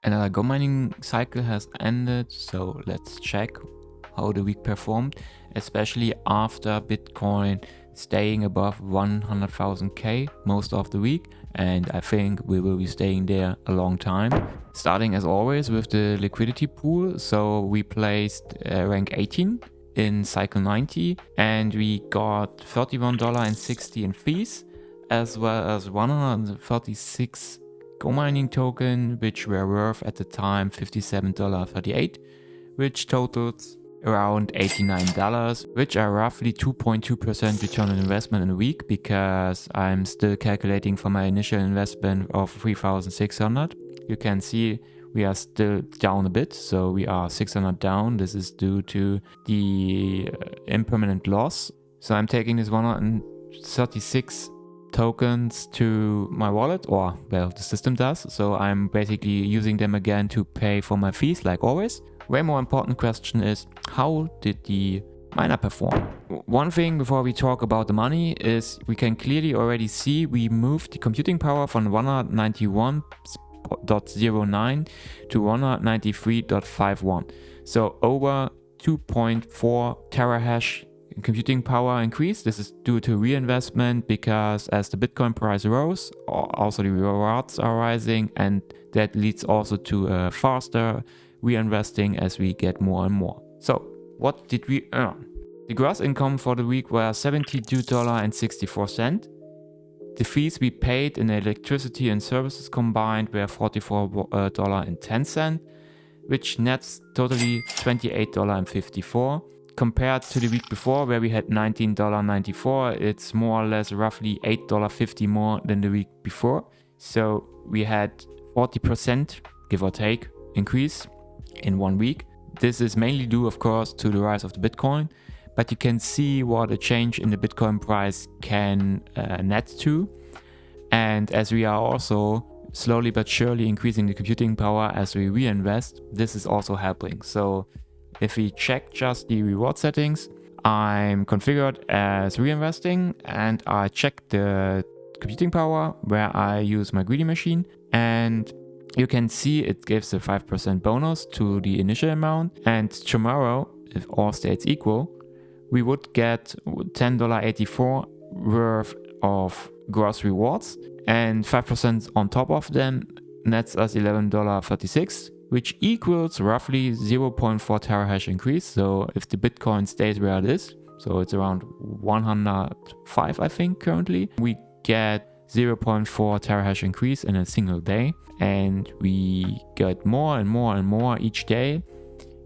Another Go mining cycle has ended, so let's check how the week performed, especially after Bitcoin staying above 100,000 K most of the week, and I think we will be staying there a long time. Starting as always with the liquidity pool, so we placed rank 18 in cycle 90 and we got $31.60 in fees, as well as 136 Go mining token, which were worth at the time $57.38, which totals around $89, which are roughly 2.2% return on investment in a week, because I'm still calculating for my initial investment of 3,600. You can see we are still down a bit, so we are 600 down. This is due to the impermanent loss. So I'm taking this 136 tokens to my wallet, or well, the system does. So I'm basically using them again to pay for my fees like always. Way more important question is, how did the miner perform? One thing before we talk about the money is we can clearly already see we moved the computing power from 191.09 to 193.51. So over 2.4 terahash computing power increase. This is due to reinvestment, because as the Bitcoin price rose, also the rewards are rising, and that leads also to a faster reinvesting as we get more and more. So what did we earn? The gross income for the week were $72.64. The fees we paid in electricity and services combined were $44.10, which nets totally $28.54. Compared to the week before, where we had $19.94, it's more or less roughly $8.50 more than the week before. So we had 40%, give or take, increase in 1 week. This is mainly due, of course, to the rise of the Bitcoin, but you can see what a change in the Bitcoin price can net to. And as we are also slowly but surely increasing the computing power as we reinvest, this is also helping. So if we check just the reward settings, I'm configured as reinvesting, and I check the computing power where I use my greedy machine, and you can see it gives a 5% bonus to the initial amount. And tomorrow, if all states equal, we would get $10.84 worth of gross rewards, and 5% on top of them nets us $11.36, which equals roughly 0.4 terahash increase. So if the Bitcoin stays where it is, so it's around 105, I think currently, we get 0.4 terahash increase in a single day, and we get more and more and more each day.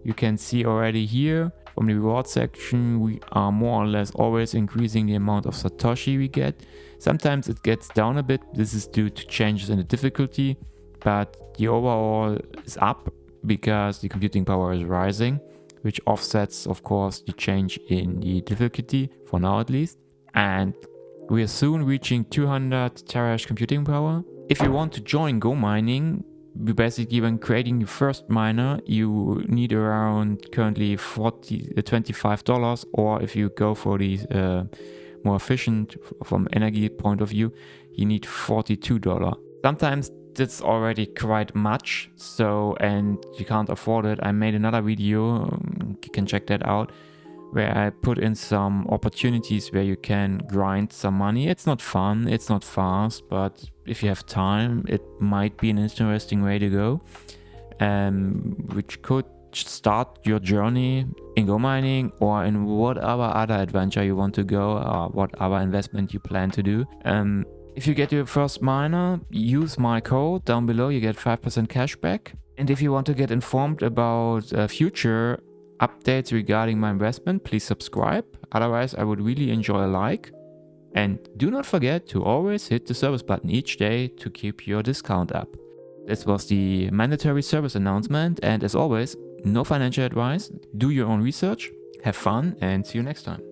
You can see already here from the reward section, we are more or less always increasing the amount of Satoshi we get. Sometimes it gets down a bit. This is due to changes in the difficulty, but the overall is up because the computing power is rising, which offsets, of course, the change in the difficulty, for now at least. And we are soon reaching 200 terahash computing power. If you want to join Go mining, basically when creating your first miner, you need around currently $25, or if you go for the more efficient from energy point of view, you need $42. Sometimes that's already quite much, so, and you can't afford it. I made another video, you can check that out, where I put in some opportunities where you can grind some money. It's not fun, it's not fast, but if you have time, it might be an interesting way to go, which could start your journey in Go mining or in whatever other adventure you want to go, or what other investment you plan to do. If you get your first miner, use my code down below, you get 5% cashback. And if you want to get informed about future updates regarding my investment, please subscribe. Otherwise, I would really enjoy a like. And do not forget to always hit the service button each day to keep your discount up. This was the mandatory service announcement, and as always, no financial advice. Do your own research, have fun, and see you next time.